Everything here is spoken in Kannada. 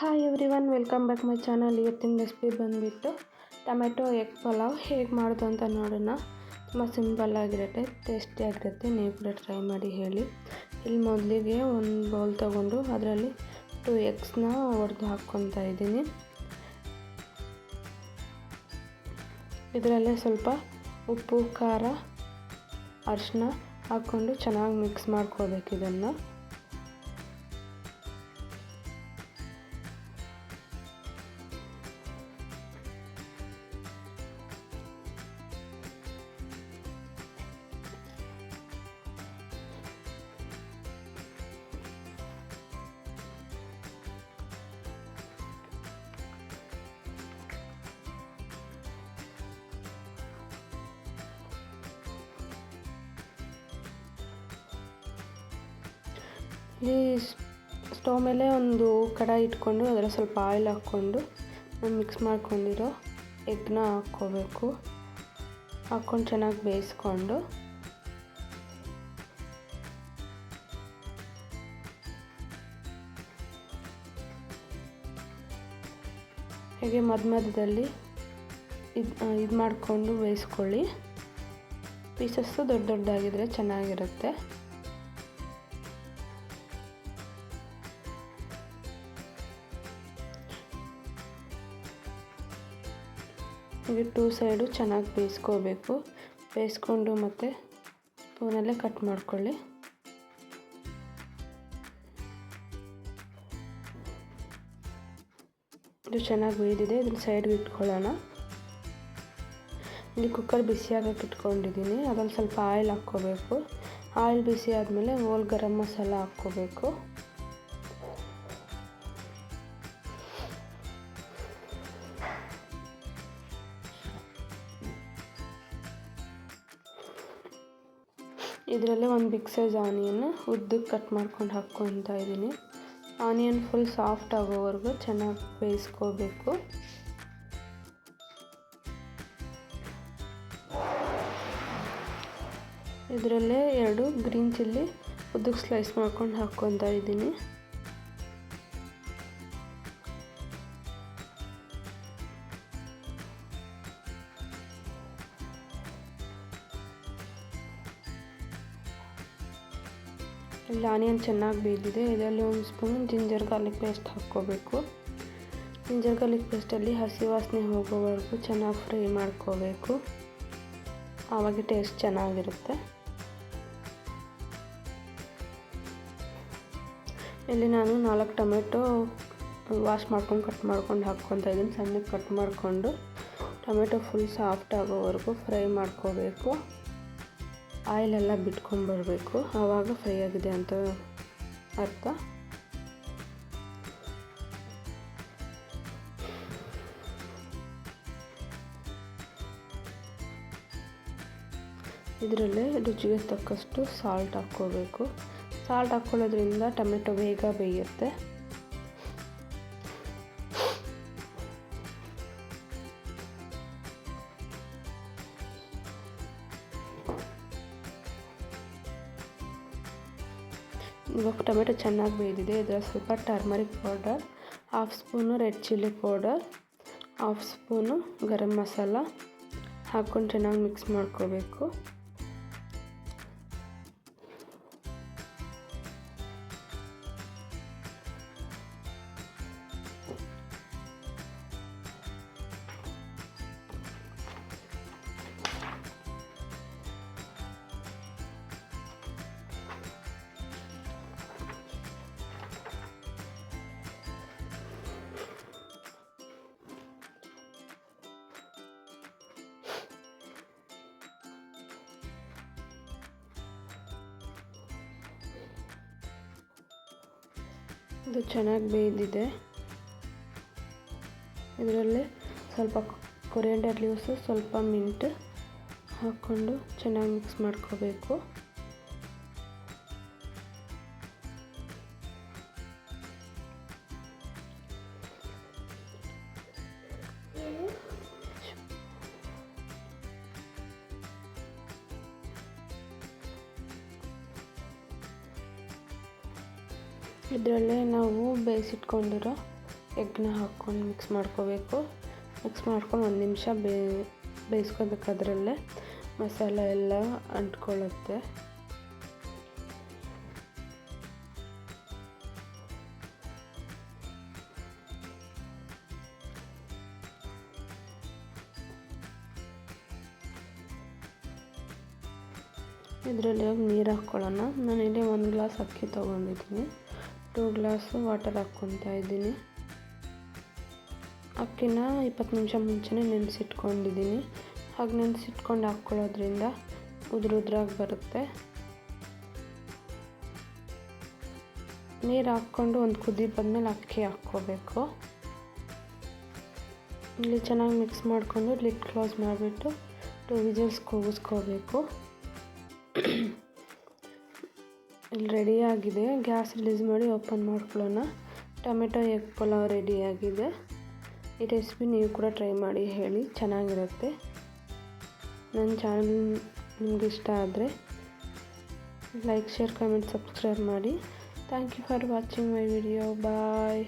Hi everyone, welcome back my channel. ಇವತ್ತಿನ ರೆಸಿಪಿ ಬಂದುಬಿಟ್ಟು ಟೊಮೆಟೊ ಎಗ್ ಪಲಾವ್ ಹೇಗೆ ಮಾಡೋದು ಅಂತ ನೋಡೋಣ. ತುಂಬ ಸಿಂಪಲ್ ಆಗಿರುತ್ತೆ, ಟೇಸ್ಟಿಯಾಗಿರುತ್ತೆ. ನೀವು ಕೂಡ ಟ್ರೈ ಮಾಡಿ ಹೇಳಿ. ಇಲ್ಲಿ ಮೊದಲಿಗೆ ಒಂದು ಬೌಲ್ ತೊಗೊಂಡು ಅದರಲ್ಲಿ 2 ಎಗ್ಸ್ನ ಒಡೆದು ಹಾಕ್ಕೊತಾ ಇದ್ದೀನಿ. ಇದರಲ್ಲೇ ಸ್ವಲ್ಪ ಉಪ್ಪು, ಖಾರ, ಅರಿಶಿನ ಹಾಕ್ಕೊಂಡು ಚೆನ್ನಾಗಿ ಮಿಕ್ಸ್ ಮಾಡ್ಕೋಬೇಕು. ಇದನ್ನು ಇಲ್ಲಿ ಸ್ಟವ್ ಮೇಲೆ ಒಂದು ಕಡಾಯಿ ಇಟ್ಕೊಂಡು ಅದರ ಸ್ವಲ್ಪ ಆಯಿಲ್ ಹಾಕ್ಕೊಂಡು ಮಿಕ್ಸ್ ಮಾಡ್ಕೊಂಡಿರೋ ಎಗ್ನ ಹಾಕ್ಕೋಬೇಕು. ಹಾಕ್ಕೊಂಡು ಚೆನ್ನಾಗಿ ಬೇಯಿಸ್ಕೊಂಡು ಹೇಗೆ ಮಧ್ಯದಲ್ಲಿ ಇದು ಮಾಡಿಕೊಂಡು ಬೇಯಿಸ್ಕೊಳ್ಳಿ. ಪೀಸಸ್ಸು ದೊಡ್ಡ ದೊಡ್ಡದಾಗಿದ್ದರೆ ಚೆನ್ನಾಗಿರುತ್ತೆ. ಹೀಗೆ 2 ಸೈಡು ಚೆನ್ನಾಗಿ ಬೇಯಿಸ್ಕೋಬೇಕು. ಬೇಯಿಸ್ಕೊಂಡು ಮತ್ತು ಸ್ಪೂನಲ್ಲೇ ಕಟ್ ಮಾಡ್ಕೊಳ್ಳಿ. ಇದು ಚೆನ್ನಾಗಿ ಬೇಯ್ದಿದೆ, ಇದನ್ನು ಸೈಡ್ಗೆ ಇಟ್ಕೊಳ್ಳೋಣ. ಇಲ್ಲಿ ಕುಕ್ಕರ್ ಬಿಸಿ ಆಗಕ್ಕೆ ಇಟ್ಕೊಂಡಿದ್ದೀನಿ. ಅದರಲ್ಲಿ ಸ್ವಲ್ಪ ಆಯಿಲ್ ಹಾಕ್ಕೋಬೇಕು. ಆಯಿಲ್ ಬಿಸಿ ಆದಮೇಲೆ ಹೋಲ್ ಗರಂ ಮಸಾಲ ಹಾಕ್ಕೋಬೇಕು. ಇದರಲ್ಲೇ ಒಂದು ಬಿಗ್ ಸೈಜ್ ಆನಿಯನ್ ಉದ್ದಕ್ಕೆ ಕಟ್ ಮಾಡ್ಕೊಂಡು ಹಾಕ್ಕೊತಾ ಇದ್ದೀನಿ. ಆನಿಯನ್ ಫುಲ್ ಸಾಫ್ಟ್ ಆಗೋವರೆಗೂ ಚೆನ್ನಾಗಿ ಬೇಯಿಸ್ಕೋಬೇಕು. ಇದರಲ್ಲೇ 2 ಗ್ರೀನ್ ಚಿಲ್ಲಿ ಉದ್ದಕ್ಕೆ ಸ್ಲೈಸ್ ಮಾಡ್ಕೊಂಡು ಹಾಕ್ಕೊತಾ ಇದ್ದೀನಿ. ಇಲ್ಲಿ ಆನಿಯನ್ ಚೆನ್ನಾಗಿ ಬೇಯ್ದಿದೆ. ಇದರಲ್ಲಿ 1 ಸ್ಪೂನ್ ಜಿಂಜರ್ ಗಾರ್ಲಿಕ್ ಪೇಸ್ಟ್ ಹಾಕ್ಕೋಬೇಕು. ಜಿಂಜರ್ ಗಾರ್ಲಿಕ್ ಪೇಸ್ಟಲ್ಲಿ ಹಸಿ ವಾಸನೆ ಹೋಗೋವರೆಗೂ ಚೆನ್ನಾಗಿ ಫ್ರೈ ಮಾಡ್ಕೋಬೇಕು. ಆವಾಗ ಟೇಸ್ಟ್ ಚೆನ್ನಾಗಿರುತ್ತೆ. ಇಲ್ಲಿ ನಾನು 4 ಟೊಮೆಟೊ ವಾಶ್ ಮಾಡ್ಕೊಂಡು ಕಟ್ ಮಾಡ್ಕೊಂಡು ಹಾಕ್ಕೊತಾ ಇದ್ದೀನಿ. ಸಣ್ಣಗೆ ಕಟ್ ಮಾಡಿಕೊಂಡು ಟೊಮೆಟೊ ಫುಲ್ ಸಾಫ್ಟ್ ಆಗೋವರೆಗೂ ಫ್ರೈ ಮಾಡ್ಕೋಬೇಕು. ಆಯಿಲೆಲ್ಲ ಬಿಟ್ಕೊಂಡ್ಬರಬೇಕು, ಆವಾಗ ಫ್ರೈ ಆಗಿದೆ ಅಂತ ಅರ್ಥ. ಇದರಲ್ಲೇ ರುಚಿಗೆ ತಕ್ಕಷ್ಟು ಸಾಲ್ಟ್ ಹಾಕ್ಕೋಬೇಕು. ಸಾಲ್ಟ್ ಹಾಕ್ಕೊಳ್ಳೋದ್ರಿಂದ ಟೊಮೆಟೊ ಬೇಗ ಬೇಯುತ್ತೆ. ಇವಾಗ ಟೊಮೆಟೊ ಚೆನ್ನಾಗಿ ಬೇಯ್ದಿದೆ. ಇದರ ಸ್ವಲ್ಪ turmeric powder, 1/2 spoon red chilli powder, 1/2 spoon garam masala ಹಾಕ್ಕೊಂಡು ಚೆನ್ನಾಗಿ ಮಿಕ್ಸ್ ಮಾಡ್ಕೋಬೇಕು. ಇದು ಚೆನ್ನಾಗಿ ಬೇಯ್ದಿದೆ. ಇದರಲ್ಲೇ ಸ್ವಲ್ಪ ಕೊರಿಯಾಂಡರ್ ಲೀವ್ಸು, ಸ್ವಲ್ಪ ಮಿಂಟ್ ಹಾಕ್ಕೊಂಡು ಚೆನ್ನಾಗಿ ಮಿಕ್ಸ್ ಮಾಡ್ಕೋಬೇಕು. ಇದರಲ್ಲೇ ನಾವು ಬೇಯಿಸಿಟ್ಕೊಂಡಿರೋ ಎಗ್ನ ಹಾಕ್ಕೊಂಡು ಮಿಕ್ಸ್ ಮಾಡ್ಕೋಬೇಕು. ಮಿಕ್ಸ್ ಮಾಡ್ಕೊಂಡು 1 ನಿಮಿಷ ಬೇಯಿಸ್ಕೋಬೇಕು. ಅದರಲ್ಲೇ ಮಸಾಲೆ ಎಲ್ಲ ಅಂಟ್ಕೊಳ್ಳುತ್ತೆ. ಇದರಲ್ಲಿ ನೀರು ಹಾಕ್ಕೊಳ್ಳೋಣ. ನಾನಿಲ್ಲಿ 1 ಗ್ಲಾಸ್ ಅಕ್ಕಿ ತೊಗೊಂಡಿದ್ದೀನಿ. 2 ಗ್ಲಾಸು ವಾಟರ್ ಹಾಕ್ಕೊತಾ ಇದ್ದೀನಿ. ಅಕ್ಕಿನ 20 ನಿಮಿಷ ಮುಂಚೆನೇ ನೆನೆಸಿಟ್ಕೊಂಡಿದ್ದೀನಿ. ಹಾಗೆ ನೆನೆಸಿಟ್ಕೊಂಡು ಹಾಕ್ಕೊಳ್ಳೋದ್ರಿಂದ ಉದುರಾಗಿ ಬರುತ್ತೆ. ನೀರು ಹಾಕ್ಕೊಂಡು ಒಂದು ಕುದಿ ಬಂದಮೇಲೆ ಅಕ್ಕಿ ಹಾಕ್ಕೋಬೇಕು. ಇಲ್ಲಿ ಚೆನ್ನಾಗಿ ಮಿಕ್ಸ್ ಮಾಡಿಕೊಂಡು ಲಿಡ್ ಕ್ಲೋಸ್ ಮಾಡಿಬಿಟ್ಟು 2 ವಿಜಿಲ್ಸ್ ಕೂಗಿಸ್ಕೋಬೇಕು. ಇಲ್ಲಿ ರೆಡಿಯಾಗಿದೆ. ಗ್ಯಾಸ್ ರಿಲೀಸ್ ಮಾಡಿ ಓಪನ್ ಮಾಡ್ಕೊಳ್ಳೋಣ. ಟೊಮೆಟೊ ಎಗ್ ಪಲಾವ್ ರೆಡಿಯಾಗಿದೆ. ಈ ರೆಸಿಪಿ ನೀವು ಕೂಡ ಟ್ರೈ ಮಾಡಿ ಹೇಳಿ, ಚೆನ್ನಾಗಿರುತ್ತೆ. ನನ್ನ ಚಾನಲ್ ನಿಮ್ಗೆ ಇಷ್ಟ ಆದರೆ ಲೈಕ್, ಶೇರ್, ಕಮೆಂಟ್, ಸಬ್ಸ್ಕ್ರೈಬ್ ಮಾಡಿ. Thank you for watching my video. Bye.